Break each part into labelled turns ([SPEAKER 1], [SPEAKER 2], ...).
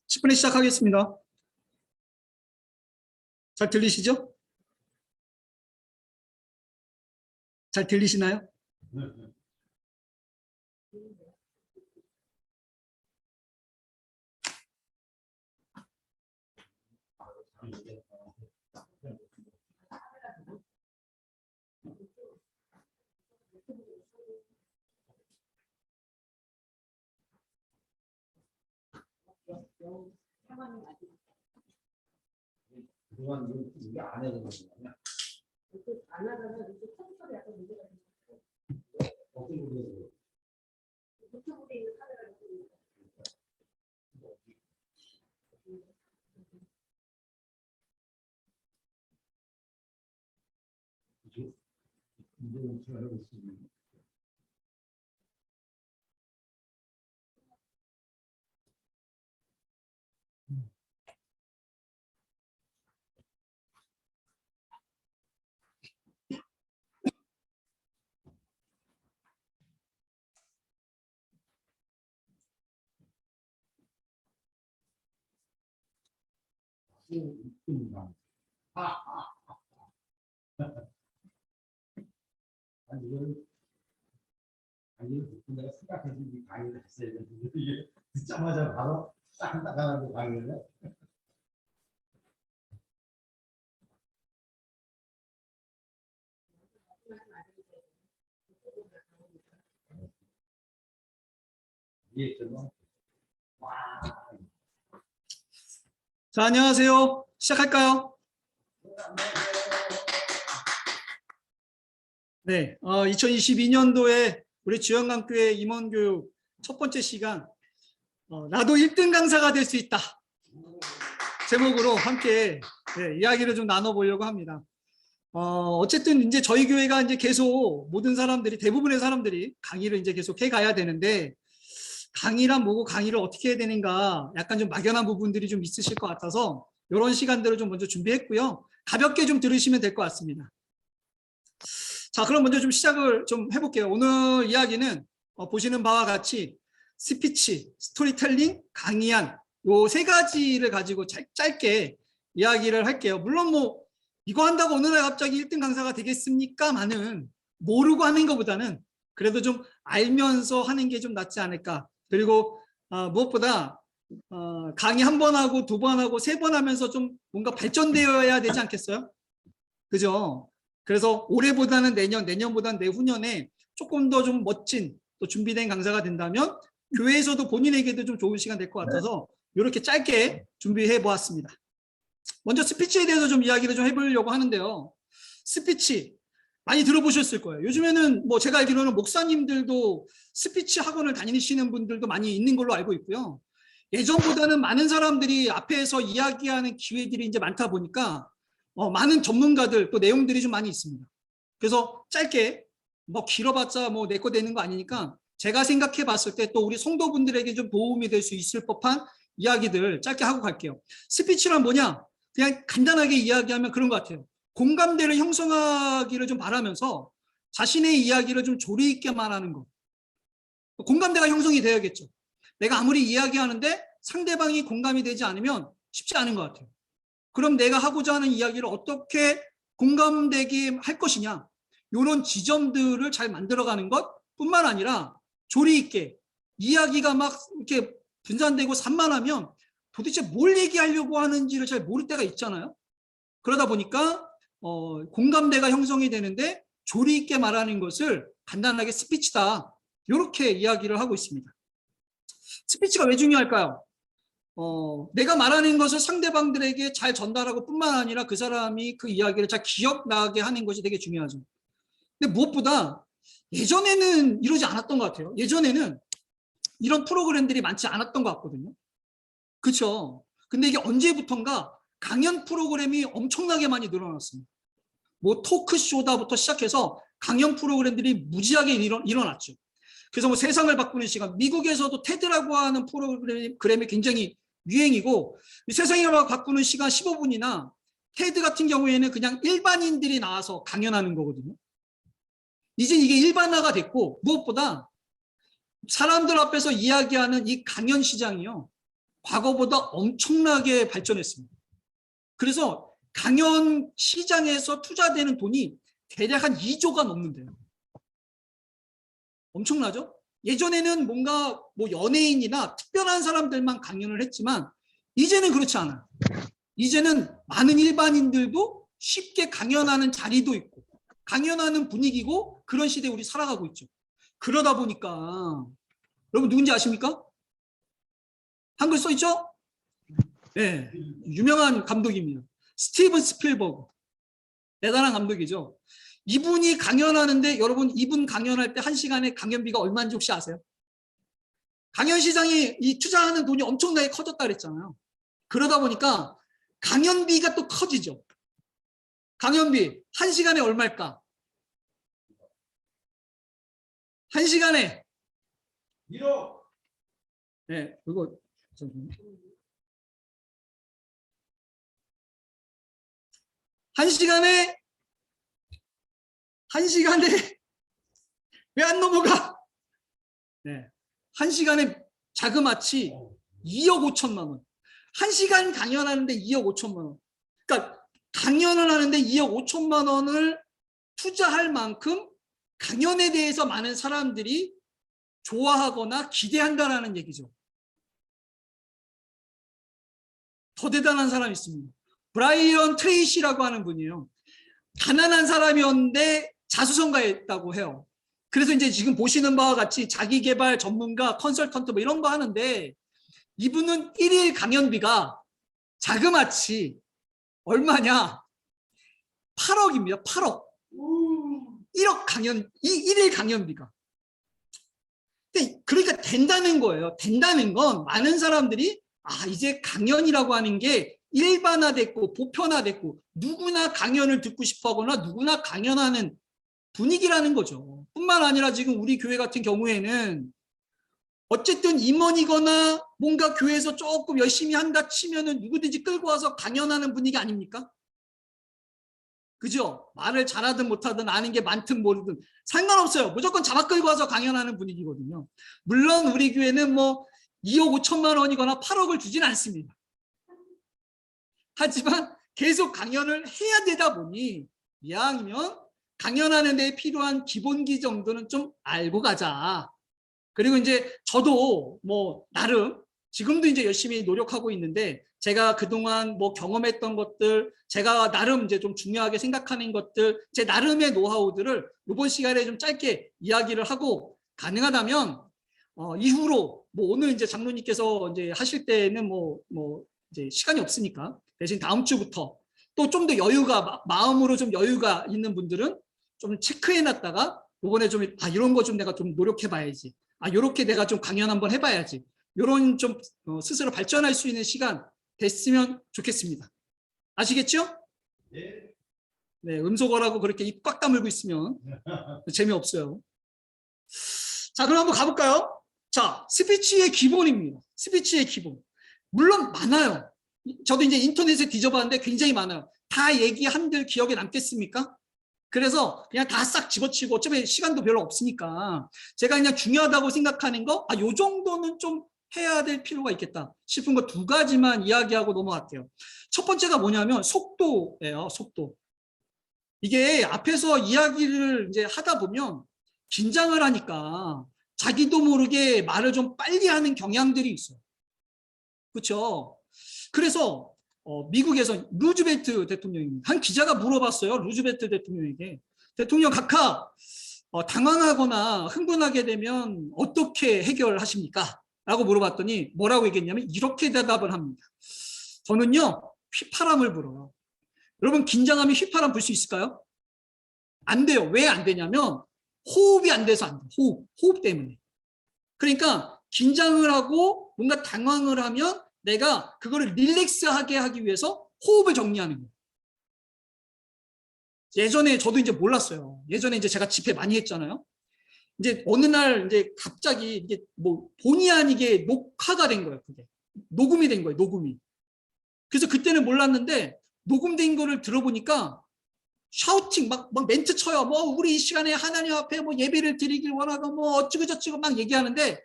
[SPEAKER 1] 10분에 시작하겠습니다. 잘 들리시죠? 잘 들리시나요?
[SPEAKER 2] 그동안 이게 안 해도 되냐? 안 하다가 이제 컴퓨터에 약간 문제가 생겼어요. 어떤 문제예요? 노트북에 있는 카메라가 이제 문제가 하고 있습니다. 아니 내가 생각해서 이 강의를 했어야 되는데 이게 듣자마자 바로 딱 나가는 강의를 해. 이해했죠? 와.
[SPEAKER 1] 자, 안녕하세요. 시작할까요? 네, 2022년도에 우리 주영강교회 임원교육 첫 번째 시간, 나도 1등 강사가 될 수 있다 제목으로 함께 이야기를 좀 나눠보려고 합니다. 어쨌든 이제 저희 교회가 이제 계속 모든 사람들이, 대부분의 사람들이 강의를 이제 계속 해 가야 되는데, 강의란 뭐고 강의를 어떻게 해야 되는가 약간 좀 막연한 부분들이 좀 있으실 것 같아서 이런 시간들을 좀 먼저 준비했고요. 가볍게 좀 들으시면 될 것 같습니다. 자, 그럼 먼저 좀 시작을 좀 해볼게요. 오늘 이야기는 보시는 바와 같이 스피치, 스토리텔링, 강의한 요 세 가지를 가지고 짧게 이야기를 할게요. 물론 뭐 이거 한다고 어느 날 갑자기 1등 강사가 되겠습니까? 많은 모르고 하는 것보다는 그래도 좀 알면서 하는 게 좀 낫지 않을까. 그리고 무엇보다 강의 한 번 하고 두 번 하고 세 번 하면서 좀 뭔가 발전되어야 되지 않겠어요? 그죠? 그래서 올해보다는 내년, 내년보다는 내후년에 조금 더 좀 멋진 또 준비된 강사가 된다면 교회에서도 본인에게도 좀 좋은 시간 될 것 같아서 이렇게 짧게 준비해 보았습니다. 먼저 스피치에 대해서 좀 이야기를 좀 해보려고 하는데요. 스피치 많이 들어보셨을 거예요. 요즘에는 뭐 제가 알기로는 목사님들도 스피치 학원을 다니시는 분들도 많이 있는 걸로 알고 있고요. 예전보다는 많은 사람들이 앞에서 이야기하는 기회들이 이제 많다 보니까 많은 전문가들 또 내용들이 좀 많이 있습니다. 그래서 짧게 뭐 길어봤자 뭐 내 거 되는 거 아니니까 제가 생각해 봤을 때 또 우리 성도분들에게 좀 도움이 될 수 있을 법한 이야기들 짧게 하고 갈게요. 스피치란 뭐냐? 그냥 간단하게 이야기하면 그런 것 같아요. 공감대를 형성하기를 좀 바라면서 자신의 이야기를 좀 조리 있게 말하는 것. 공감대가 형성이 돼야겠죠. 내가 아무리 이야기하는데 상대방이 공감이 되지 않으면 쉽지 않은 것 같아요. 그럼 내가 하고자 하는 이야기를 어떻게 공감되게 할 것이냐, 이런 지점들을 잘 만들어가는 것뿐만 아니라 조리 있게 이야기가 막 이렇게 분산되고 산만하면 도대체 뭘 얘기하려고 하는지를 잘 모를 때가 있잖아요. 그러다 보니까 공감대가 형성이 되는데 조리 있게 말하는 것을 간단하게 스피치다, 이렇게 이야기를 하고 있습니다. 스피치가 왜 중요할까요? 내가 말하는 것을 상대방들에게 잘 전달하고 뿐만 아니라 그 사람이 그 이야기를 잘 기억나게 하는 것이 되게 중요하죠. 근데 무엇보다 예전에는 이러지 않았던 것 같아요. 예전에는 이런 프로그램들이 많지 않았던 것 같거든요. 그렇죠. 근데 이게 언제부턴가 강연 프로그램이 엄청나게 많이 늘어났습니다. 뭐 토크쇼다부터 시작해서 강연 프로그램들이 무지하게 일어났죠. 그래서 뭐 세상을 바꾸는 시간, 미국에서도 테드라고 하는 프로그램이 굉장히 유행이고, 세상을 바꾸는 시간 15분이나 테드 같은 경우에는 그냥 일반인들이 나와서 강연하는 거거든요. 이제 이게 일반화가 됐고, 무엇보다 사람들 앞에서 이야기하는 이 강연 시장이요, 과거보다 엄청나게 발전했습니다. 그래서 강연 시장에서 투자되는 돈이 대략 한 2조가 넘는데요. 엄청나죠? 예전에는 뭔가 뭐 연예인이나 특별한 사람들만 강연을 했지만 이제는 그렇지 않아요. 이제는 많은 일반인들도 쉽게 강연하는 자리도 있고 강연하는 분위기고 그런 시대에 우리 살아가고 있죠. 그러다 보니까 여러분 누군지 아십니까? 한글 써 있죠? 네, 유명한 감독입니다. 스티븐 스필버그. 대단한 감독이죠. 이분이 강연하는데 여러분 이분 강연할 때 1시간에 강연비가 얼마인지 혹시 아세요? 강연 시장이 이 투자하는 돈이 엄청나게 커졌다 그랬잖아요. 그러다 보니까 강연비가 또 커지죠. 강연비 1시간에 얼마일까? 1시간에
[SPEAKER 2] 1억.
[SPEAKER 1] 네, 이거 1시간에 왜 안 넘어가? 네. 1시간에 자그마치 2억 5천만 원. 1시간 강연하는데 2억 5천만 원. 그러니까 강연을 하는데 2억 5천만 원을 투자할 만큼 강연에 대해서 많은 사람들이 좋아하거나 기대한다라는 얘기죠. 더 대단한 사람이 있습니다. 브라이언 트레이시라고 하는 분이에요. 가난한 사람이었는데 자수성가했다고 해요. 그래서 이제 지금 보시는 바와 같이 자기개발 전문가, 컨설턴트 뭐 이런 거 하는데 이분은 1일 강연비가 자그마치 얼마냐? 8억입니다. 8억. 1억 강연, 1일 강연비가. 그러니까 된다는 거예요. 된다는 건 많은 사람들이 이제 강연이라고 하는 게 일반화됐고 보편화됐고 누구나 강연을 듣고 싶어 하거나 누구나 강연하는 분위기라는 거죠. 뿐만 아니라 지금 우리 교회 같은 경우에는 어쨌든 임원이거나 뭔가 교회에서 조금 열심히 한다 치면은 누구든지 끌고 와서 강연하는 분위기 아닙니까? 그죠? 말을 잘하든 못하든 아는 게 많든 모르든 상관없어요. 무조건 잡아 끌고 와서 강연하는 분위기거든요. 물론 우리 교회는 뭐 2억 5천만 원이거나 8억을 주진 않습니다. 하지만 계속 강연을 해야 되다 보니 이왕이면 강연하는 데 필요한 기본기 정도는 좀 알고 가자. 그리고 이제 저도 뭐 나름 지금도 이제 열심히 노력하고 있는데 제가 그동안 뭐 경험했던 것들, 제가 나름 이제 좀 중요하게 생각하는 것들, 제 나름의 노하우들을 이번 시간에 좀 짧게 이야기를 하고 가능하다면 이후로 뭐 오늘 이제 장로님께서 이제 하실 때는 뭐 이제 시간이 없으니까 대신 다음 주부터 또 좀 더 여유가 마음으로 좀 여유가 있는 분들은 좀 체크해놨다가 이번에 좀 이런 거 좀 내가 좀 노력해봐야지. 이렇게 내가 좀 강연 한번 해봐야지. 이런 좀 스스로 발전할 수 있는 시간 됐으면 좋겠습니다. 아시겠죠?
[SPEAKER 2] 네.
[SPEAKER 1] 네, 음소거라고 그렇게 입 꽉 다물고 있으면 재미없어요. 자, 그럼 한번 가볼까요? 자, 스피치의 기본입니다. 스피치의 기본. 물론 많아요. 저도 이제 인터넷에 뒤져봤는데 굉장히 많아요. 다 얘기한들 기억에 남겠습니까? 그래서 그냥 다 싹 집어치고 어차피 시간도 별로 없으니까 제가 그냥 중요하다고 생각하는 거, 요 정도는 좀 해야 될 필요가 있겠다 싶은 거 2가지만 이야기하고 넘어갈게요. 첫 번째가 뭐냐면 속도예요. 속도. 이게 앞에서 이야기를 이제 하다 보면 긴장을 하니까 자기도 모르게 말을 좀 빨리 하는 경향들이 있어요. 그렇죠? 그래서 미국에서 루즈벨트 대통령입니다. 한 기자가 물어봤어요. 루즈벨트 대통령에게. 대통령 각하, 당황하거나 흥분하게 되면 어떻게 해결하십니까? 라고 물어봤더니 뭐라고 얘기했냐면 이렇게 대답을 합니다. 저는요, 휘파람을 불어요. 여러분 긴장하면 휘파람 불 수 있을까요? 안 돼요. 왜 안 되냐면 호흡이 안 돼서 안 돼요. 호흡 때문에. 그러니까 긴장을 하고 뭔가 당황을 하면 내가 그거를 릴렉스하게 하기 위해서 호흡을 정리하는 거예요. 예전에 저도 이제 몰랐어요. 예전에 이제 제가 집회 많이 했잖아요. 이제 어느 날 이제 갑자기 이게 뭐 본의 아니게 녹화가 된 거예요. 그게 녹음이 된 거예요. 녹음이. 그래서 그때는 몰랐는데 녹음된 거를 들어보니까 샤우팅 막 멘트 쳐요. 뭐 우리 이 시간에 하나님 앞에 뭐 예배를 드리길 원하고 뭐 어쩌고 저쩌고 막 얘기하는데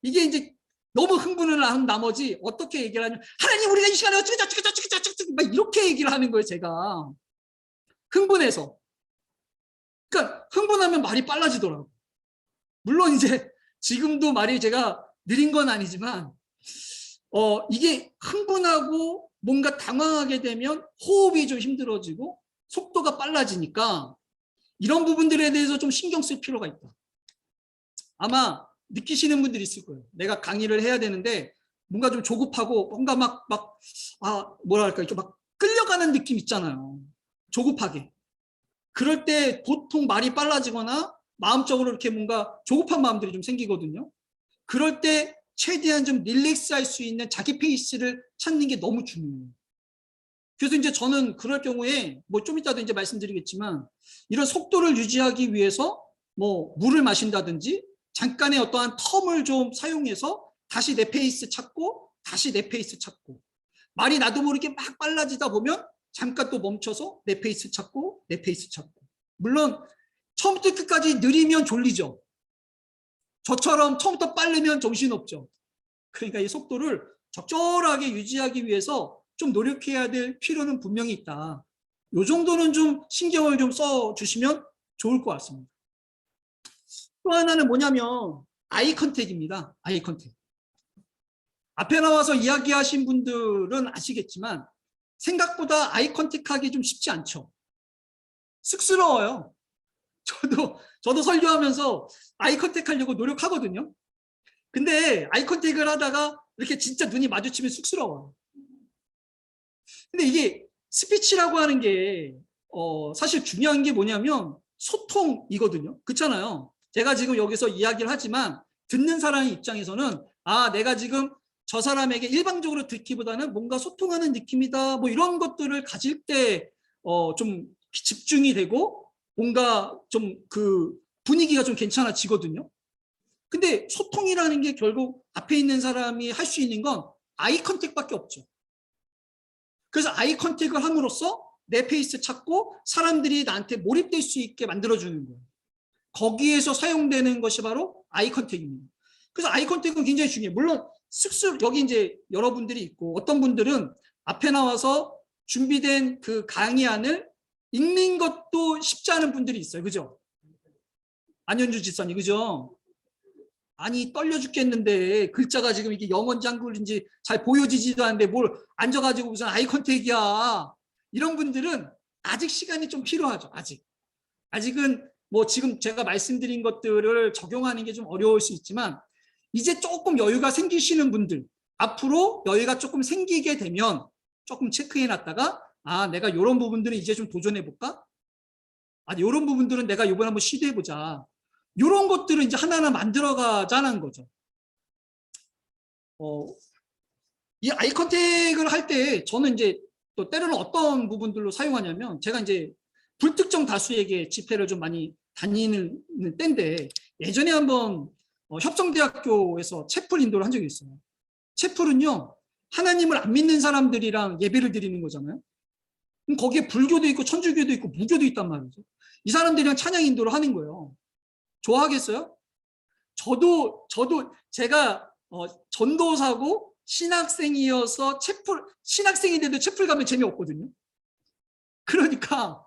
[SPEAKER 1] 이게 이제 너무 흥분을 한 나머지 어떻게 얘기를 하냐면 하나님 우리가 이 시간에 어쩌고 저쩌고 저쩌고 저쩌고 막 이렇게 얘기를 하는 거예요. 제가 흥분해서. 그러니까 흥분하면 말이 빨라지더라고요. 물론 이제 지금도 말이 제가 느린 건 아니지만 이게 흥분하고 뭔가 당황하게 되면 호흡이 좀 힘들어지고 속도가 빨라지니까 이런 부분들에 대해서 좀 신경 쓸 필요가 있다. 아마 느끼시는 분들이 있을 거예요. 내가 강의를 해야 되는데 뭔가 좀 조급하고 뭔가 뭐랄까 이렇게 막 끌려가는 느낌 있잖아요. 조급하게. 그럴 때 보통 말이 빨라지거나 마음적으로 이렇게 뭔가 조급한 마음들이 좀 생기거든요. 그럴 때 최대한 좀 릴렉스 할 수 있는 자기 페이스를 찾는 게 너무 중요해요. 그래서 이제 저는 그럴 경우에 뭐 좀 이따도 이제 말씀드리겠지만 이런 속도를 유지하기 위해서 뭐 물을 마신다든지 잠깐의 어떠한 텀을 좀 사용해서 다시 내 페이스 찾고 다시 내 페이스 찾고 말이 나도 모르게 막 빨라지다 보면 잠깐 또 멈춰서 내 페이스 찾고 내 페이스 찾고 물론 처음부터 끝까지 느리면 졸리죠. 저처럼 처음부터 빠르면 정신없죠. 그러니까 이 속도를 적절하게 유지하기 위해서 좀 노력해야 될 필요는 분명히 있다. 이 정도는 좀 신경을 좀 써주시면 좋을 것 같습니다. 또 하나는 뭐냐면 아이 컨택입니다. 아이 컨택. 앞에 나와서 이야기하신 분들은 아시겠지만 생각보다 아이 컨택하기 좀 쉽지 않죠. 쑥스러워요. 저도 설교하면서 아이 컨택하려고 노력하거든요. 근데 아이 컨택을 하다가 이렇게 진짜 눈이 마주치면 쑥스러워요. 근데 이게 스피치라고 하는 게 사실 중요한 게 뭐냐면 소통이거든요. 그렇잖아요. 제가 지금 여기서 이야기를 하지만 듣는 사람의 입장에서는 내가 지금 저 사람에게 일방적으로 듣기보다는 뭔가 소통하는 느낌이다. 뭐 이런 것들을 가질 때 좀 집중이 되고 뭔가 좀 그 분위기가 좀 괜찮아지거든요. 근데 소통이라는 게 결국 앞에 있는 사람이 할 수 있는 건 아이 컨택밖에 없죠. 그래서 아이 컨택을 함으로써 내 페이스 찾고 사람들이 나한테 몰입될 수 있게 만들어주는 거예요. 거기에서 사용되는 것이 바로 아이 컨택입니다. 그래서 아이 컨택은 굉장히 중요해요. 물론 여기 이제 여러분들이 있고 어떤 분들은 앞에 나와서 준비된 그 강의안을 읽는 것도 쉽지 않은 분들이 있어요. 그죠? 안현주 집사님, 그죠? 아니 떨려 죽겠는데 글자가 지금 이게 영어인지 한글인지 잘 보여지지도 않는데 뭘 앉아가지고 무슨 아이 컨택이야. 이런 분들은 아직 시간이 좀 필요하죠. 아직은 뭐 지금 제가 말씀드린 것들을 적용하는 게 좀 어려울 수 있지만 이제 조금 여유가 생기시는 분들 앞으로 여유가 조금 생기게 되면 조금 체크해 놨다가 내가 이런 부분들은 이제 좀 도전해 볼까? 이런 부분들은 내가 이번에 한번 시도해 보자. 이런 것들을 이제 하나하나 만들어가자는 거죠. 이 아이 컨택을 할 때 저는 이제 또 때로는 어떤 부분들로 사용하냐면 제가 이제 불특정 다수에게 집회를 좀 많이 다니는 때인데 예전에 한번 협성대학교에서 채플 인도를 한 적이 있어요. 채플은요 하나님을 안 믿는 사람들이랑 예배를 드리는 거잖아요. 그럼 거기에 불교도 있고 천주교도 있고 무교도 있단 말이죠. 이 사람들이랑 찬양 인도를 하는 거예요. 좋아하겠어요? 저도 제가 전도사고 신학생이어서 신학생인데도 채플 가면 재미없거든요. 그러니까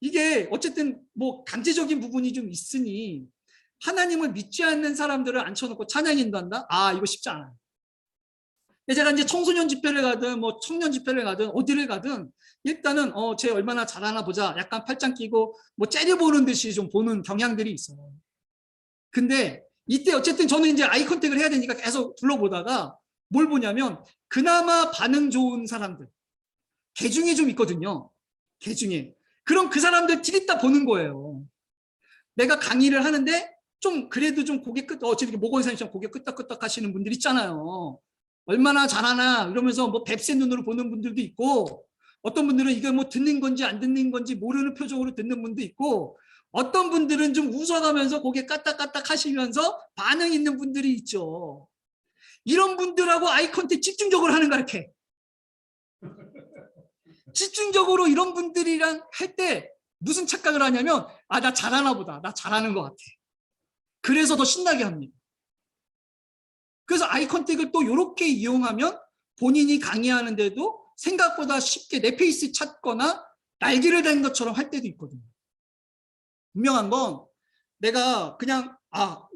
[SPEAKER 1] 이게 어쨌든 뭐 강제적인 부분이 좀 있으니 하나님을 믿지 않는 사람들을 앉혀놓고 찬양 인도한다? 이거 쉽지 않아요. 제가 이제 청소년 집회를 가든 뭐 청년 집회를 가든 어디를 가든 일단은 쟤 얼마나 잘하나 보자. 약간 팔짱 끼고 뭐 째려보는 듯이 좀 보는 경향들이 있어요. 근데 이때 어쨌든 저는 이제 아이 컨택을 해야 되니까 계속 둘러보다가 뭘 보냐면 그나마 반응 좋은 사람들 개 중에 좀 있거든요. 개 중에. 그럼 그 사람들 들이다 보는 거예요. 내가 강의를 하는데 좀 그래도 좀 고개 지금 모건사님처럼 고개 끄덕끄덕 하시는 분들 있잖아요. 얼마나 잘하나 이러면서 뭐 뱁새 눈으로 보는 분들도 있고 어떤 분들은 이게 뭐 듣는 건지 안 듣는 건지 모르는 표정으로 듣는 분도 있고, 어떤 분들은 좀 웃어가면서 고개 까딱까딱 하시면서 반응 있는 분들이 있죠. 이런 분들하고 아이 컨택 집중적으로 하는 거 이렇게. 집중적으로 이런 분들이랑 할 때 무슨 착각을 하냐면, 아, 나 잘하나 보다. 나 잘하는 것 같아. 그래서 더 신나게 합니다. 그래서 아이 컨택을 또 이렇게 이용하면 본인이 강의하는데도 생각보다 쉽게 내 페이스 찾거나 날개를 단 것처럼 할 때도 있거든요. 분명한 건 내가 그냥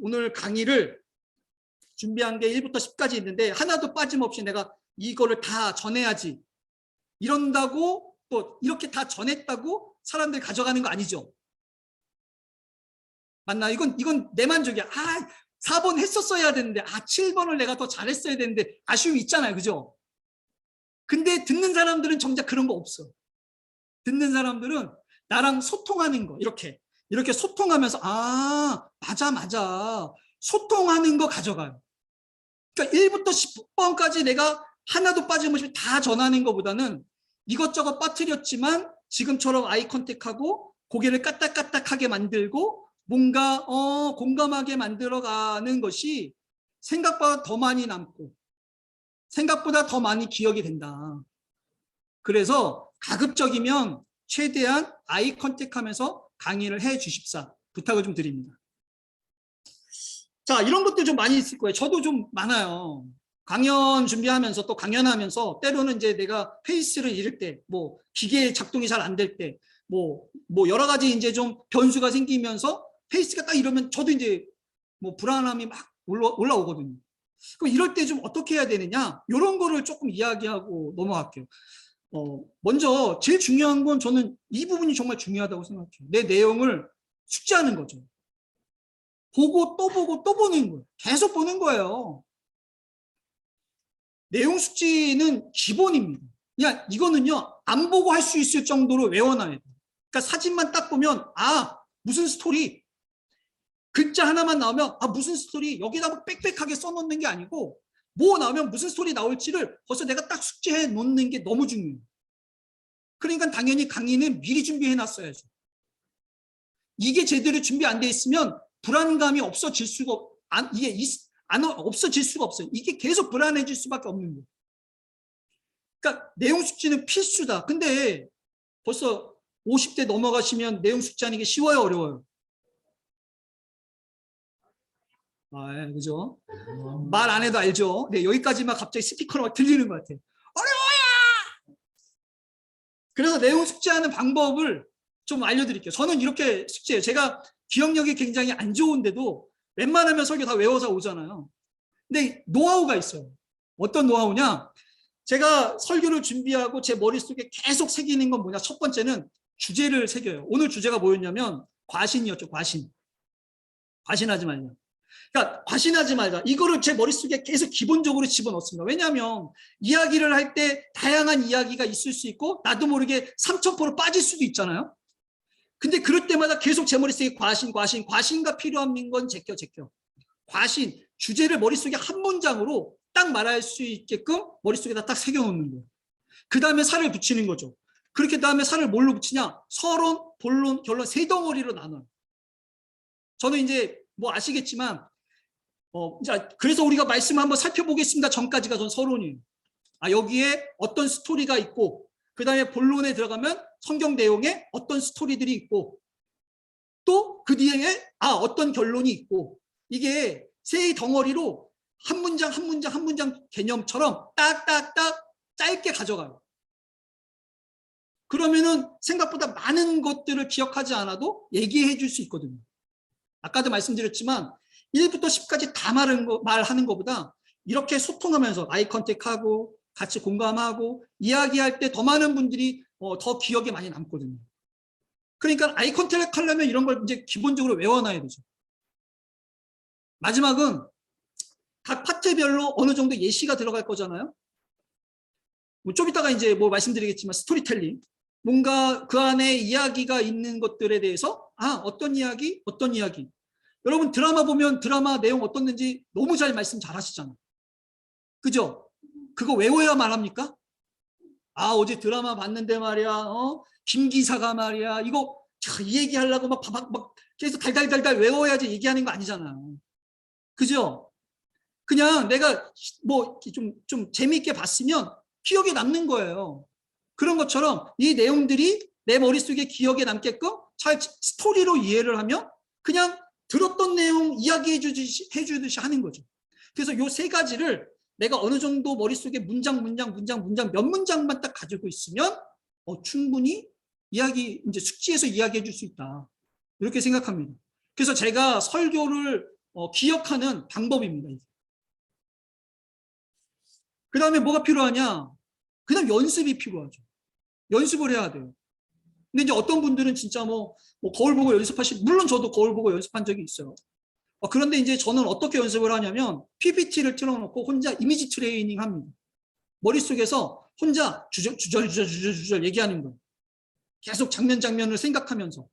[SPEAKER 1] 오늘 강의를 준비한 게 1부터 10까지 있는데 하나도 빠짐없이 내가 이거를 다 전해야지, 이런다고 또 이렇게 다 전했다고 사람들이 가져가는 거 아니죠. 맞나? 이건 내 만족이야. 4번 했었어야 되는데 7번을 내가 더 잘했어야 되는데 아쉬움이 있잖아요. 그죠? 근데 듣는 사람들은 정작 그런 거 없어. 듣는 사람들은 나랑 소통하는 거 이렇게 소통하면서 맞아 소통하는 거 가져가요. 그러니까 1부터 10번까지 내가 하나도 빠짐없이 다 전하는 것보다는 이것저것 빠뜨렸지만 지금처럼 아이 컨택하고 고개를 까딱까딱하게 만들고 뭔가 공감하게 만들어가는 것이 생각보다 더 많이 남고 생각보다 더 많이 기억이 된다. 그래서 가급적이면 최대한 아이 컨택하면서 강의를 해 주십사 부탁을 좀 드립니다. 자, 이런 것들 좀 많이 있을 거예요. 저도 좀 많아요. 강연 준비하면서 또 강연하면서 때로는 이제 내가 페이스를 잃을 때, 뭐 기계 작동이 잘 안 될 때, 뭐 여러 가지 이제 좀 변수가 생기면서 페이스가 딱 이러면 저도 이제 뭐 불안함이 막 올라오거든요. 그럼 이럴 때 좀 어떻게 해야 되느냐? 이런 거를 조금 이야기하고 넘어갈게요. 먼저 제일 중요한 건 저는 이 부분이 정말 중요하다고 생각해요. 내 내용을 숙지하는 거죠. 보고 또 보고 또 보는 거예요. 계속 보는 거예요. 내용 숙지는 기본입니다. 그냥 이거는요, 안 보고 할 수 있을 정도로 외워놔야 돼요. 그러니까 사진만 딱 보면 무슨 스토리, 글자 하나만 나오면 무슨 스토리, 여기다 뭐 빽빽하게 써놓는 게 아니고 뭐 나오면 무슨 스토리 나올지를 벌써 내가 딱 숙지해 놓는 게 너무 중요해요. 그러니까 당연히 강의는 미리 준비해 놨어야죠. 이게 제대로 준비 안 돼 있으면 불안감이 없어질 수가 없어질 수가 없어요. 이게 계속 불안해질 수밖에 없는 거예요. 그러니까 내용 숙지는 필수다. 근데 벌써 50대 넘어가시면 내용 숙지하는 게 쉬워요, 어려워요? 예, 그죠? 말 안 해도 알죠? 네, 여기까지만 갑자기 스피커로 막 들리는 것 같아요. 어려워요! 그래서 내용 숙지하는 방법을 좀 알려드릴게요. 저는 이렇게 숙지해요. 제가 기억력이 굉장히 안 좋은데도 웬만하면 설교 다 외워서 오잖아요. 근데 노하우가 있어요. 어떤 노하우냐? 제가 설교를 준비하고 제 머릿속에 계속 새기는 건 뭐냐? 첫 번째는 주제를 새겨요. 오늘 주제가 뭐였냐면 과신이었죠. 과신하지 말자. 그러니까 과신하지 말자. 이거를 제 머릿속에 계속 기본적으로 집어넣습니다. 왜냐하면 이야기를 할 때 다양한 이야기가 있을 수 있고 나도 모르게 3000% 빠질 수도 있잖아요. 근데 그럴 때마다 계속 제 머릿속에 과신과 필요한 건 제껴. 과신, 주제를 머릿속에 한 문장으로 딱 말할 수 있게끔 머릿속에다 딱 새겨놓는 거예요. 그 다음에 살을 붙이는 거죠. 그렇게 다음에 살을 뭘로 붙이냐? 서론, 본론, 결론 세 덩어리로 나눠요. 저는 이제 뭐 아시겠지만 그래서 우리가 말씀을 한번 살펴보겠습니다. 전까지가 전 서론이에요. 여기에 어떤 스토리가 있고 그 다음에 본론에 들어가면 성경 내용에 어떤 스토리들이 있고 또 그 뒤에 어떤 결론이 있고 이게 세 덩어리로 한 문장 개념처럼 딱딱딱 짧게 가져가요. 그러면은 생각보다 많은 것들을 기억하지 않아도 얘기해 줄 수 있거든요. 아까도 말씀드렸지만 1부터 10까지 다 말하는 것보다 이렇게 소통하면서 아이 컨택하고 같이 공감하고 이야기할 때 더 많은 분들이 더 기억에 많이 남거든요. 그러니까 아이 컨택 하려면 이런 걸 이제 기본적으로 외워놔야 되죠. 마지막은 각 파트별로 어느 정도 예시가 들어갈 거잖아요. 좀 이따가 이제 뭐 말씀드리겠지만 스토리텔링, 뭔가 그 안에 이야기가 있는 것들에 대해서 어떤 이야기. 여러분 드라마 보면 드라마 내용 어떻는지 너무 잘 말씀 잘 하시잖아요. 그죠? 그거 외워야 말합니까? 아, 어제 드라마 봤는데 말이야. 김 기사가 말이야. 이거 이 얘기하려고 막 계속 달달달달 외워야지 얘기하는 거 아니잖아요. 그죠? 그냥 내가 뭐 좀 재미있게 봤으면 기억에 남는 거예요. 그런 것처럼 이 내용들이 내 머릿속에 기억에 남게끔 잘 스토리로 이해를 하면 그냥 들었던 내용 이야기해 주듯이 하는 거죠. 그래서 요 세 가지를 내가 어느 정도 머릿속에 문장 몇 문장만 딱 가지고 있으면 충분히 이제 숙지해서 이야기해 줄 수 있다. 이렇게 생각합니다. 그래서 제가 설교를 기억하는 방법입니다. 그 다음에 뭐가 필요하냐? 그냥 연습이 필요하죠. 연습을 해야 돼요. 근데 이제 어떤 분들은 진짜 뭐 거울 보고 물론 저도 거울 보고 연습한 적이 있어요. 그런데 이제 저는 어떻게 연습을 하냐면 PPT를 틀어놓고 혼자 이미지 트레이닝 합니다. 머릿속에서 혼자 주절 얘기하는 거예요. 계속 장면을 생각하면서.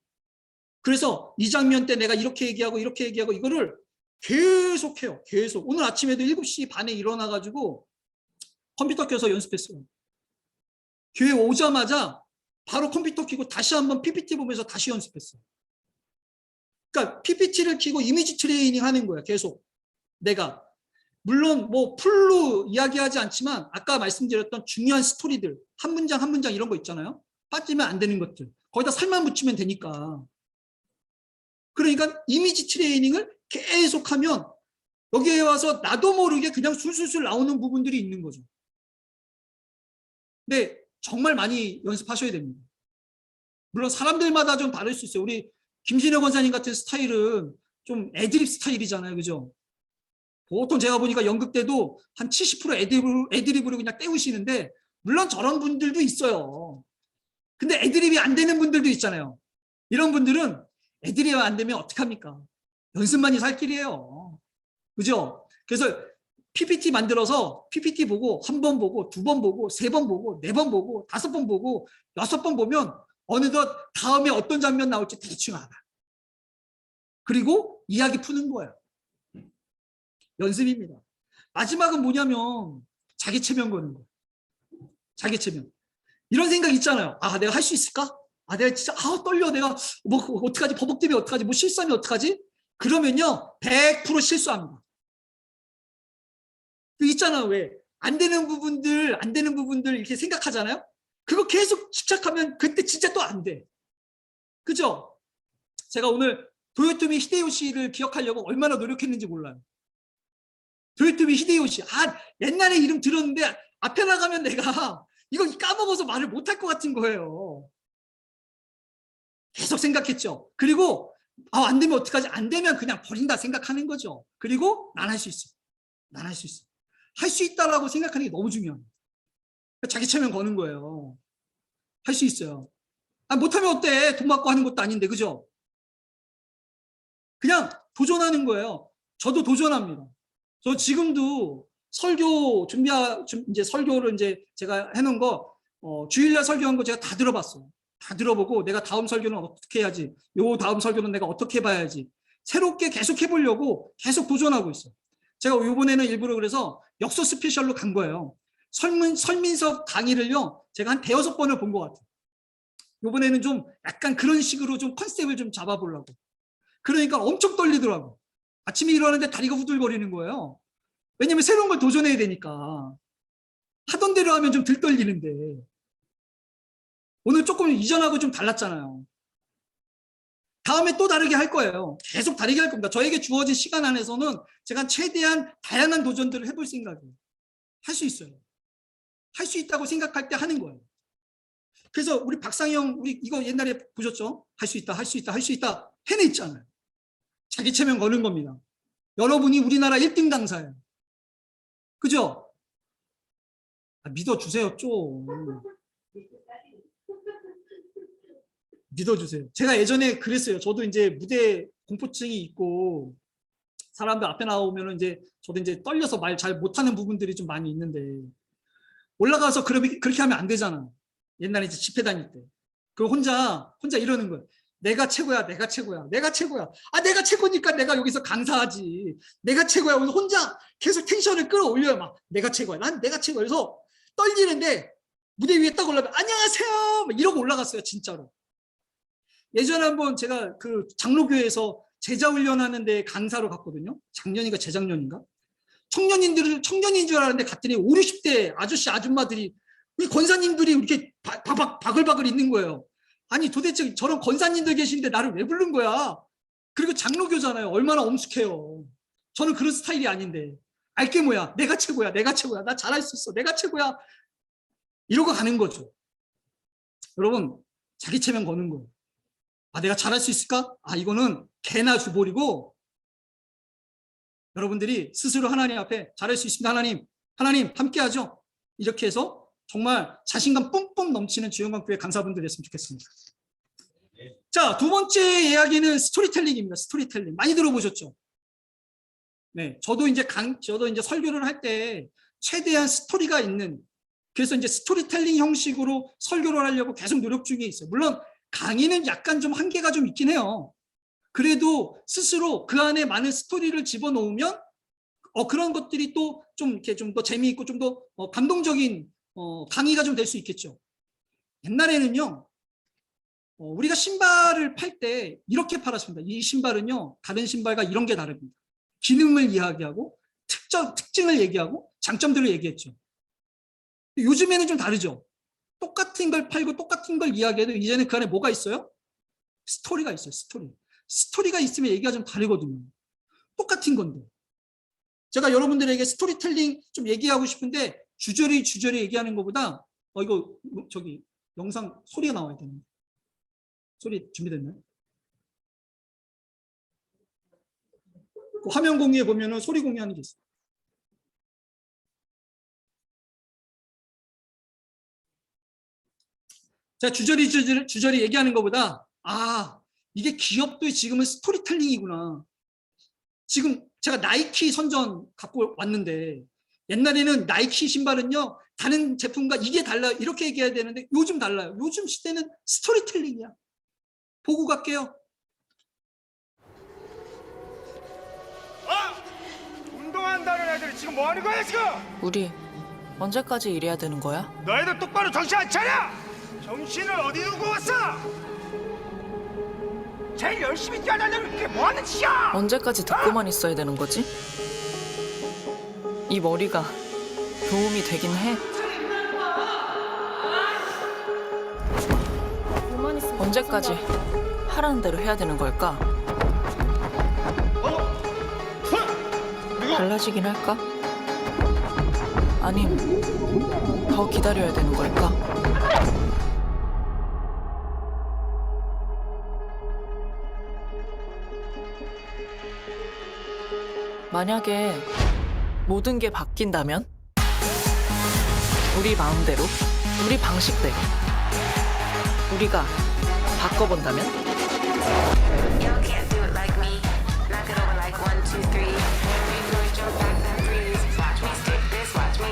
[SPEAKER 1] 그래서 이 장면 때 내가 이렇게 얘기하고 이거를 계속 해요. 계속. 오늘 아침에도 7시 반에 일어나가지고 컴퓨터 켜서 연습했어요. 교회 오자마자 바로 컴퓨터 켜고 다시 한번 PPT 보면서 다시 연습했어요. 그러니까 PPT를 켜고 이미지 트레이닝 하는 거예요. 계속. 내가. 물론 뭐 풀로 이야기하지 않지만 아까 말씀드렸던 중요한 스토리들 한 문장 이런 거 있잖아요. 빠지면 안 되는 것들. 거기다 살만 붙이면 되니까. 그러니까 이미지 트레이닝을 계속하면 여기에 와서 나도 모르게 그냥 술술술 나오는 부분들이 있는 거죠. 근데 정말 많이 연습하셔야 됩니다. 물론 사람들마다 좀 다를 수 있어요. 우리 김진혁 원사님 같은 스타일은 좀 애드립 스타일이잖아요. 그죠? 보통 제가 보니까 연극 때도 한 70% 애드립으로 그냥 때우시는데 물론 저런 분들도 있어요. 근데 애드립이 안 되는 분들도 있잖아요. 이런 분들은 애드립이 안 되면 어떡합니까? 연습만이 살 길이에요. 그죠? 그래서 PPT 만들어서 PPT 보고 한 번 보고 두 번 보고 세 번 보고 네 번 보고 5번 보고 6번 보면 어느덧 다음에 어떤 장면 나올지 대충 알아. 그리고 이야기 푸는 거예요. 연습입니다. 마지막은 뭐냐면 자기 체면 거는 거예요. 자기 체면. 이런 생각 있잖아요. 아, 내가 할 수 있을까? 아, 내가 진짜 떨려. 내가 뭐 어떡하지? 버벅 때문에 어떡하지? 뭐 실수하면 어떡하지? 그러면요 100% 실수합니다. 있잖아요. 왜? 안 되는 부분들 이렇게 생각하잖아요. 그거 계속 집착하면 그때 진짜 또 안 돼. 그죠? 제가 오늘 도요토미 히데요시를 기억하려고 얼마나 노력했는지 몰라요. 도요토미 히데요시. 옛날에 이름 들었는데 앞에 나가면 내가 이거 까먹어서 말을 못할 것 같은 거예요. 계속 생각했죠. 그리고 안 되면 어떡하지? 안 되면 그냥 버린다 생각하는 거죠. 그리고 난 할 수 있어. 난 할 수 있어. 할 수 있다라고 생각하는 게 너무 중요합니다. 자기 체면 거는 거예요. 할 수 있어요. 못하면 어때? 돈 받고 하는 것도 아닌데, 그죠? 그냥 도전하는 거예요. 저도 도전합니다. 저 지금도 설교 이제 설교를 이제 제가 해놓은 거, 주일날 설교한 거 제가 다 들어봤어요. 다 들어보고 내가 다음 설교는 어떻게 해야지, 요 다음 설교는 내가 어떻게 봐야지, 새롭게 계속 해보려고 계속 도전하고 있어요. 제가 이번에는 일부러 그래서 역서 스페셜로 간 거예요. 설민석 강의를요, 제가 한 5번을 본 것 같아요. 이번에는 좀 약간 그런 식으로 좀 컨셉을 좀 잡아보려고. 그러니까 엄청 떨리더라고. 아침에 일어나는데 다리가 후들거리는 거예요. 왜냐면 새로운 걸 도전해야 되니까. 하던 대로 하면 좀 덜 떨리는데. 오늘 조금 이전하고 좀 달랐잖아요. 다음에 또 다르게 할 거예요. 계속 다르게 할 겁니다. 저에게 주어진 시간 안에서는 제가 최대한 다양한 도전들을 해볼 생각이에요. 할 수 있어요. 할 수 있다고 생각할 때 하는 거예요. 그래서 우리 박상영, 우리 이거 옛날에 보셨죠? 할 수 있다, 할 수 있다, 할 수 있다 해냈잖아요. 자기 체면 거는 겁니다. 여러분이 우리나라 1등 강사예요. 그죠? 믿어주세요, 좀. 믿어주세요. 제가 예전에 그랬어요. 저도 이제 무대 공포증이 있고 사람들 앞에 나오면 이제 저도 이제 떨려서 말 잘 못하는 부분들이 좀 많이 있는데 올라가서 그렇게 하면 안 되잖아. 옛날에 이제 집회 다닐 때. 그 혼자 이러는 거예요. 내가 최고야, 내가 최고야, 내가 최고야. 내가 최고니까 내가 여기서 강사하지. 내가 최고야. 오늘 혼자 계속 텐션을 끌어올려요. 막 내가 최고야. 난 내가 최고야. 그래서 떨리는데 무대 위에 딱 올라가면 안녕하세요 막 이러고 올라갔어요. 진짜로. 예전에 한번 제가 그 장로교회에서 제자 훈련하는데 강사로 갔거든요. 작년인가 재작년인가. 청년인 줄 알았는데 갔더니 5, 60대 아저씨 아줌마들이 우리 권사님들이 이렇게 바글바글 있는 거예요. 아니 도대체 저런 권사님들 계신데 나를 왜 부른 거야? 그리고 장로교잖아요. 얼마나 엄숙해요. 저는 그런 스타일이 아닌데. 알게 뭐야? 내가 최고야. 내가 최고야. 나 잘할 수 있어. 내가 최고야. 이러고 가는 거죠. 여러분, 자기 체면 거는 거. 아, 내가 잘할 수 있을까? 아, 이거는 개나 주볼이고 여러분들이 스스로 하나님 앞에 잘할 수 있습니다. 하나님 함께하죠. 이렇게 해서 정말 자신감 뿜뿜 넘치는 지원관교회 강사분들 됐으면 좋겠습니다. 자, 두 번째 이야기는 스토리텔링입니다. 스토리텔링 많이 들어보셨죠? 네, 저도 이제 설교를 할 때 최대한 스토리가 있는, 그래서 이제 스토리텔링 형식으로 설교를 하려고 계속 노력 중에 있어요. 물론 강의는 약간 좀 한계가 좀 있긴 해요. 그래도 스스로 그 안에 많은 스토리를 집어넣으면 그런 것들이 또 좀 이렇게 좀 더 재미있고 좀 더 감동적인 강의가 좀 될 수 있겠죠. 옛날에는요, 우리가 신발을 팔 때 이렇게 팔았습니다. 이 신발은요, 다른 신발과 이런 게 다릅니다. 기능을 이야기하고 특징을 얘기하고 장점들을 얘기했죠. 요즘에는 좀 다르죠. 똑같은 걸 팔고 똑같은 걸 이야기해도 이제는 그 안에 뭐가 있어요? 스토리가 있어요. 스토리가 있으면 얘기가 좀 다르거든요. 똑같은 건데. 제가 여러분들에게 스토리텔링 좀 얘기하고 싶은데 주저리 얘기하는 것보다 이거 저기 영상 소리가 나와야 되는데. 소리 준비됐나요? 그 화면 공유에 보면은 소리 공유하는 게 있어요. 자, 주저리 얘기하는 것보다 이게 기업도 지금은 스토리텔링이구나. 지금 제가 나이키 선전 갖고 왔는데 옛날에는 나이키 신발은요 다른 제품과 이게 달라요 이렇게 얘기해야 되는데 요즘 달라요. 요즘 시대는 스토리텔링이야. 보고 갈게요.
[SPEAKER 3] 운동한다는 애들이 지금 뭐 하는 거야 지금?
[SPEAKER 4] 우리 언제까지 이래야 되는 거야?
[SPEAKER 3] 너희들 똑바로 정신 안 차려! 정신을 어디 두고 왔어? 제일 열심히 뛰어다니는 애들 그게 뭐 하는 짓이야?
[SPEAKER 4] 언제까지 듣고만 있어야 되는 거지? 이 머리가 도움이 되긴 해. 언제까지 하라는 대로 해야 되는 걸까? 달라지긴 할까? 아님 더 기다려야 되는 걸까? 만약에 모든 게 바뀐다면? 우리 마음대로, 우리 방식대로 우리가 바꿔본다면?
[SPEAKER 5] Y'all can't do it like me. Knock it over like 1, 2, 3. Make noise, jump back, then freeze. Watch me stick this, watch me.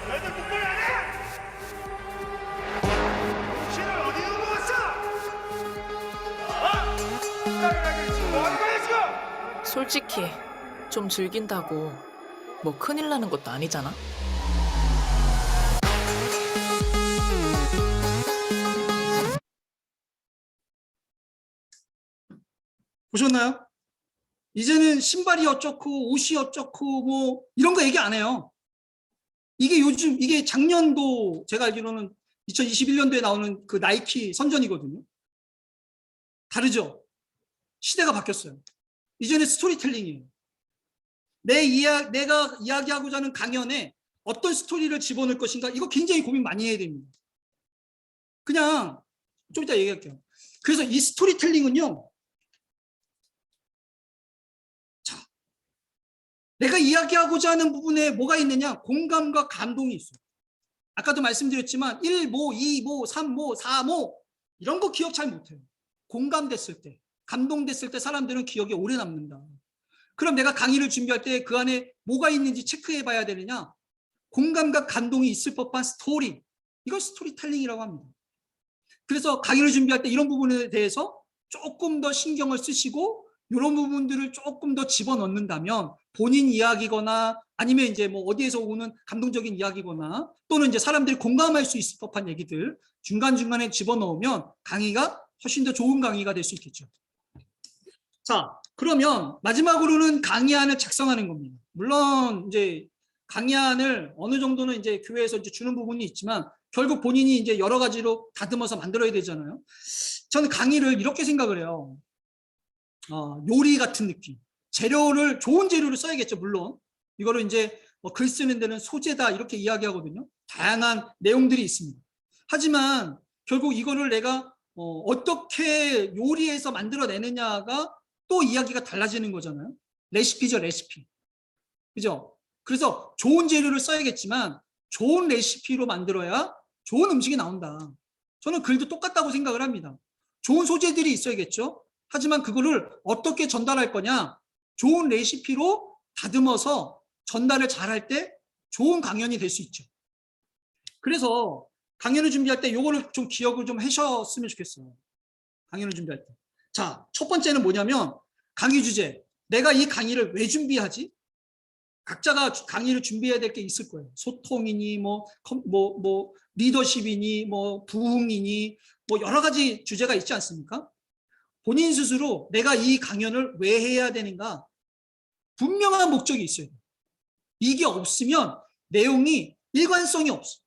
[SPEAKER 3] 너희들 똑바로 안 해? 정신을 어디 두고 왔어? 다른 애들이 지금 뭐 하는 거야 지금?
[SPEAKER 4] 솔직히 좀 즐긴다고 뭐 큰일 나는 것도 아니잖아.
[SPEAKER 1] 보셨나요? 이제는 신발이 어쩌고 옷이 어쩌고 뭐 이런 거 얘기 안 해요. 이게 작년도 제가 알기로는 2021년도에 나오는 그 나이키 선전이거든요. 다르죠? 시대가 바뀌었어요. 이제는 스토리텔링이에요. 내가 이야기하고자 하는 강연에 어떤 스토리를 집어넣을 것인가 이거 굉장히 고민 많이 해야 됩니다. 그냥 좀 이따 얘기할게요. 그래서 이 스토리텔링은요. 자, 내가 이야기하고자 하는 부분에 뭐가 있느냐? 공감과 감동이 있어요. 아까도 말씀드렸지만 1모, 2모, 3모, 4모 이런 거 기억 잘 못해요. 공감됐을 때, 감동됐을 때 사람들은 기억에 오래 남는다. 그럼 내가 강의를 준비할 때 그 안에 뭐가 있는지 체크해 봐야 되느냐? 공감과 감동이 있을 법한 스토리, 이걸 스토리텔링이라고 합니다. 그래서 강의를 준비할 때 이런 부분에 대해서 조금 더 신경을 쓰시고 이런 부분들을 조금 더 집어넣는다면 본인 이야기거나 아니면 이제 뭐 어디에서 오는 감동적인 이야기거나 또는 이제 사람들이 공감할 수 있을 법한 얘기들 중간중간에 집어넣으면 강의가 훨씬 더 좋은 강의가 될 수 있겠죠. 자, 그러면 마지막으로는 강의안을 작성하는 겁니다. 물론 이제 강의안을 어느 정도는 이제 교회에서 이제 주는 부분이 있지만 결국 본인이 이제 여러 가지로 다듬어서 만들어야 되잖아요. 저는 강의를 이렇게 생각을 해요. 요리 같은 느낌. 재료를 좋은 재료를 써야겠죠. 물론 이거를 이제 글 쓰는 데는 소재다 이렇게 이야기하거든요. 다양한 내용들이 있습니다. 하지만 결국 이거를 내가 어떻게 요리해서 만들어내느냐가 또 이야기가 달라지는 거잖아요. 레시피죠, 레시피. 그죠? 그래서 좋은 재료를 써야겠지만 좋은 레시피로 만들어야 좋은 음식이 나온다. 저는 글도 똑같다고 생각을 합니다. 좋은 소재들이 있어야겠죠. 하지만 그거를 어떻게 전달할 거냐? 좋은 레시피로 다듬어서 전달을 잘할 때 좋은 강연이 될 수 있죠. 그래서 강연을 준비할 때 요거를 좀 기억을 좀 하셨으면 좋겠어요. 강연을 준비할 때. 자, 첫 번째는 뭐냐면 강의 주제. 내가 이 강의를 왜 준비하지? 각자가 강의를 준비해야 될 게 있을 거예요. 소통이니 뭐 리더십이니 뭐 부흥이니 뭐 여러 가지 주제가 있지 않습니까? 본인 스스로 내가 이 강연을 왜 해야 되는가? 분명한 목적이 있어야 돼요. 이게 없으면 내용이 일관성이 없어.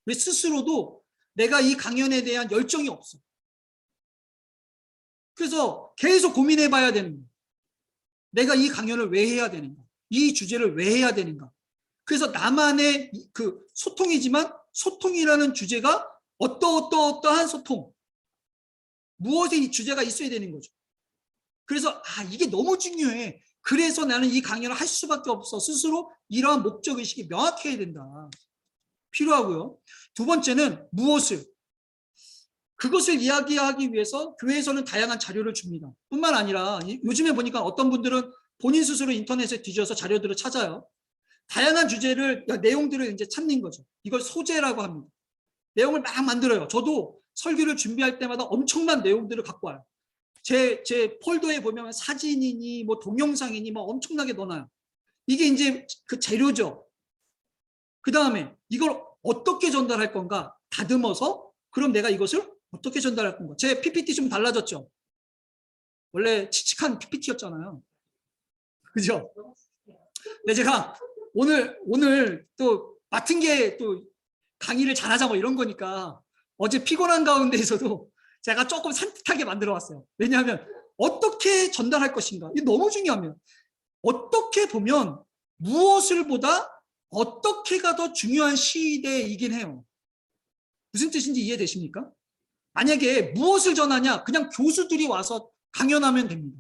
[SPEAKER 1] 왜 스스로도 내가 이 강연에 대한 열정이 없어. 그래서 계속 고민해 봐야 되는 거예요. 내가 이 강연을 왜 해야 되는가? 이 주제를 왜 해야 되는가? 그래서 나만의 그 소통이지만 소통이라는 주제가 어떠한 소통, 무엇의 주제가 있어야 되는 거죠. 그래서 이게 너무 중요해. 그래서 나는 이 강연을 할 수밖에 없어. 스스로 이러한 목적의식이 명확해야 된다. 필요하고요. 두 번째는 무엇을? 그것을 이야기하기 위해서 교회에서는 다양한 자료를 줍니다. 뿐만 아니라 요즘에 보니까 어떤 분들은 본인 스스로 인터넷에 뒤져서 자료들을 찾아요. 다양한 주제를, 내용들을 이제 찾는 거죠. 이걸 소재라고 합니다. 내용을 막 만들어요. 저도 설교를 준비할 때마다 엄청난 내용들을 갖고 와요. 제 폴더에 보면 사진이니 뭐 동영상이니 뭐 엄청나게 넣어놔요. 이게 이제 그 재료죠. 그 다음에 이걸 어떻게 전달할 건가 다듬어서 그럼 내가 이것을 어떻게 전달할 건가. 제 PPT 좀 달라졌죠. 원래 칙칙한 PPT였잖아요. 그죠? 근데 제가 오늘 또 맡은 게 또 강의를 잘하자 뭐 이런 거니까 어제 피곤한 가운데에서도 제가 조금 산뜻하게 만들어 왔어요. 왜냐하면 어떻게 전달할 것인가. 이게 너무 중요합니다. 어떻게 보면 무엇을 보다 어떻게가 더 중요한 시대이긴 해요. 무슨 뜻인지 이해되십니까? 만약에 무엇을 전하냐 그냥 교수들이 와서 강연하면 됩니다.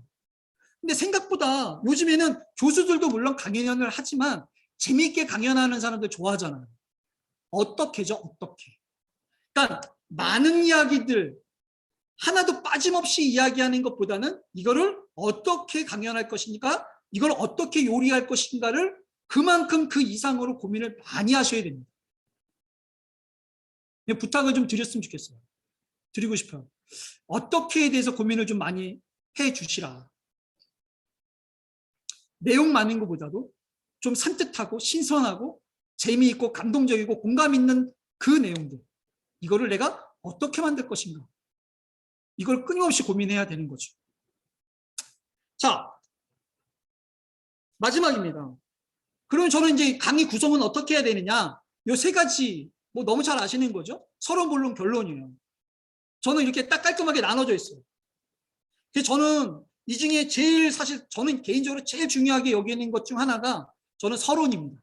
[SPEAKER 1] 근데 생각보다 요즘에는 교수들도 물론 강연을 하지만 재미있게 강연하는 사람들 좋아하잖아요. 어떻게죠? 어떻게. 그러니까 많은 이야기들 하나도 빠짐없이 이야기하는 것보다는 이거를 어떻게 강연할 것인가, 이걸 어떻게 요리할 것인가를 그만큼 그 이상으로 고민을 많이 하셔야 됩니다. 부탁을 좀 드렸으면 좋겠어요. 드리고 싶어요. 어떻게에 대해서 고민을 좀 많이 해 주시라. 내용 많은 것보다도 좀 산뜻하고 신선하고 재미있고 감동적이고 공감 있는 그 내용들. 이거를 내가 어떻게 만들 것인가. 이걸 끊임없이 고민해야 되는 거죠. 자, 마지막입니다. 그러면 저는 이제 강의 구성은 어떻게 해야 되느냐. 요 세 가지 뭐 너무 잘 아시는 거죠. 서로 물론 결론이에요. 저는 이렇게 딱 깔끔하게 나눠져 있어요. 그래서 저는 이 중에 제일 사실 저는 개인적으로 제일 중요하게 여기는 것 중 하나가 저는 서론입니다.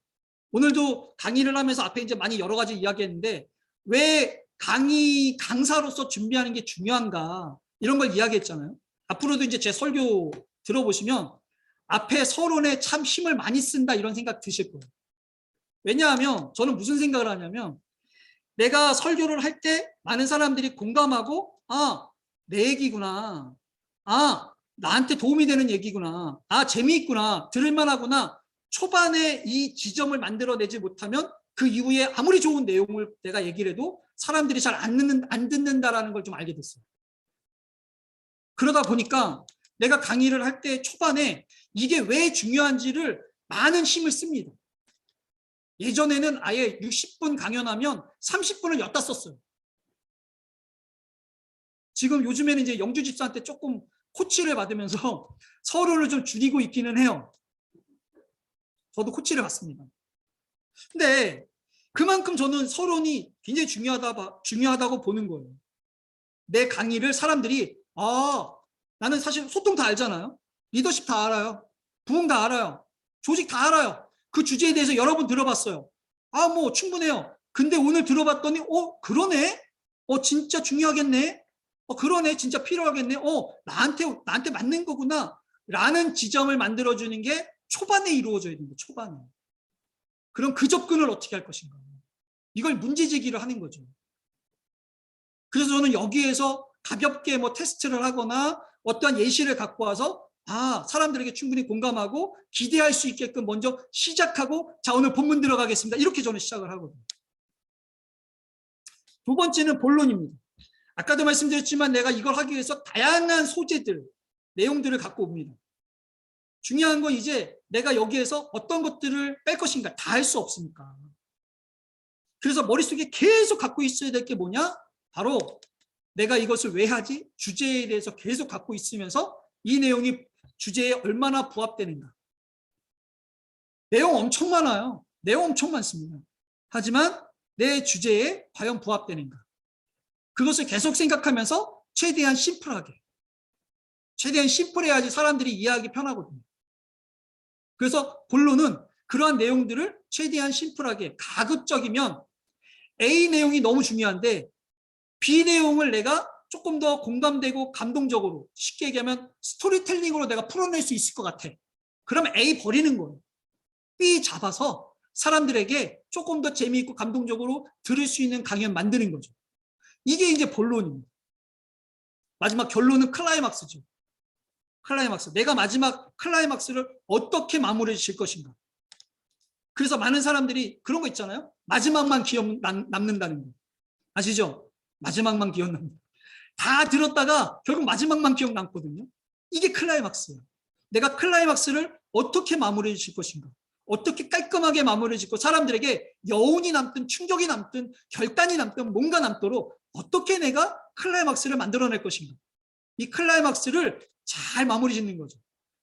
[SPEAKER 1] 오늘도 강의를 하면서 앞에 이제 많이 여러 가지 이야기했는데 왜 강사로서 준비하는 게 중요한가 이런 걸 이야기했잖아요. 앞으로도 이제 제 설교 들어보시면 앞에 서론에 참 힘을 많이 쓴다 이런 생각 드실 거예요. 왜냐하면 저는 무슨 생각을 하냐면 내가 설교를 할 때 많은 사람들이 공감하고 내 얘기구나. 나한테 도움이 되는 얘기구나. 재미있구나. 들을만하구나. 초반에 이 지점을 만들어내지 못하면 그 이후에 아무리 좋은 내용을 내가 얘기를 해도 사람들이 잘 안 듣는다라는 걸 좀 알게 됐어요. 그러다 보니까 내가 강의를 할 때 초반에 이게 왜 중요한지를 많은 힘을 씁니다. 예전에는 아예 60분 강연하면 30분을 엿다 썼어요. 지금 요즘에는 이제 영주 집사한테 조금 코치를 받으면서 서론을 좀 줄이고 있기는 해요. 저도 코치를 받습니다. 근데 그만큼 저는 서론이 굉장히 중요하다고 보는 거예요. 내 강의를 사람들이 나는 사실 소통 다 알잖아요. 리더십 다 알아요. 부흥 다 알아요. 조직 다 알아요. 그 주제에 대해서 여러 번 들어봤어요. 뭐 충분해요. 근데 오늘 들어봤더니 그러네. 진짜 중요하겠네. 그러네. 진짜 필요하겠네. 나한테 맞는 거구나. 라는 지점을 만들어주는 게 초반에 이루어져야 됩니다. 초반에. 그럼 그 접근을 어떻게 할 것인가. 이걸 문제제기를 하는 거죠. 그래서 저는 여기에서 가볍게 테스트를 하거나 어떠한 예시를 갖고 와서 사람들에게 충분히 공감하고 기대할 수 있게끔 먼저 시작하고 자 오늘 본문 들어가겠습니다. 이렇게 저는 시작을 하거든요. 두 번째는 본론입니다. 아까도 말씀드렸지만 내가 이걸 하기 위해서 다양한 소재들, 내용들을 갖고 옵니다. 중요한 건 이제 내가 여기에서 어떤 것들을 뺄 것인가 다 할 수 없으니까. 그래서 머릿속에 계속 갖고 있어야 될 게 뭐냐? 바로 내가 이것을 왜 하지? 주제에 대해서 계속 갖고 있으면서 이 내용이 주제에 얼마나 부합되는가. 내용 엄청 많아요. 내용 엄청 많습니다. 하지만 내 주제에 과연 부합되는가. 그것을 계속 생각하면서 최대한 심플해야지 사람들이 이해하기 편하거든요. 그래서 본론은 그러한 내용들을 최대한 심플하게 가급적이면 A 내용이 너무 중요한데 B 내용을 내가 조금 더 공감되고 감동적으로 쉽게 얘기하면 스토리텔링으로 내가 풀어낼 수 있을 것 같아. 그러면 A 버리는 거예요. B 잡아서 사람들에게 조금 더 재미있고 감동적으로 들을 수 있는 강연 만드는 거죠. 이게 이제 본론입니다. 마지막 결론은 클라이막스죠. 클라이막스. 내가 마지막 클라이막스를 어떻게 마무리 질 것인가. 그래서 많은 사람들이 그런 거 있잖아요. 마지막만 기억 남는다는 거. 아시죠? 마지막만 기억 남는다. 다 들었다가 결국 마지막만 기억 남거든요. 이게 클라이막스예요. 내가 클라이막스를 어떻게 마무리 질 것인가. 어떻게 깔끔하게 마무리 짓고 사람들에게 여운이 남든 충격이 남든 결단이 남든 뭔가 남도록 어떻게 내가 클라이막스를 만들어낼 것인가. 이 클라이막스를 잘 마무리 짓는 거죠.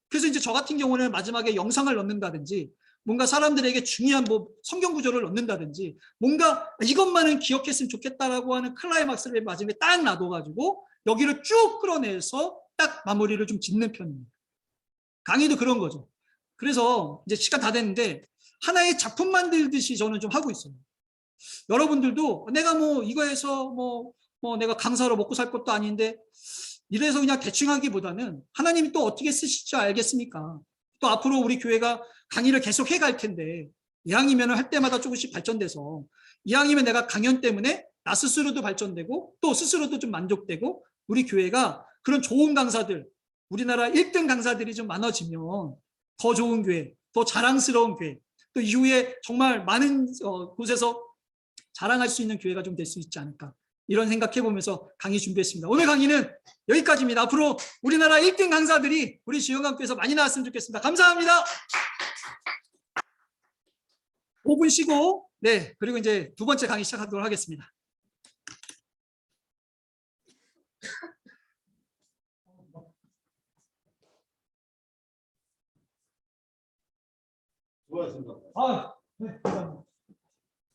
[SPEAKER 1] 그래서 이제 저 같은 경우는 마지막에 영상을 넣는다든지 뭔가 사람들에게 중요한 성경 구절을 넣는다든지 뭔가 이것만은 기억했으면 좋겠다라고 하는 클라이막스를 마지막에 딱 놔둬가지고 여기를 쭉 끌어내서 딱 마무리를 좀 짓는 편입니다. 강의도 그런 거죠. 그래서 이제 시간 다 됐는데 하나의 작품 만들듯이 저는 좀 하고 있어요. 여러분들도 내가 이거 해서 내가 강사로 먹고 살 것도 아닌데 이래서 그냥 대충 하기보다는 하나님이 또 어떻게 쓰실 줄 알겠습니까? 또 앞으로 우리 교회가 강의를 계속 해갈 텐데 이왕이면 할 때마다 조금씩 발전돼서 이왕이면 내가 강연 때문에 나 스스로도 발전되고 또 스스로도 좀 만족되고 우리 교회가 그런 좋은 강사들 우리나라 1등 강사들이 좀 많아지면 더 좋은 교회, 더 자랑스러운 교회 또 이후에 정말 많은 곳에서 자랑할 수 있는 교회가 좀 될 수 있지 않을까 이런 생각해보면서 강의 준비했습니다. 오늘 강의는 여기까지입니다. 앞으로 우리나라 1등 강사들이 우리 지영강교에서 많이 나왔으면 좋겠습니다. 감사합니다. 5분 쉬고 그리고 이제 두 번째 강의 시작하도록 하겠습니다.
[SPEAKER 2] 수고하셨습니다.
[SPEAKER 1] 네, 감사합니다.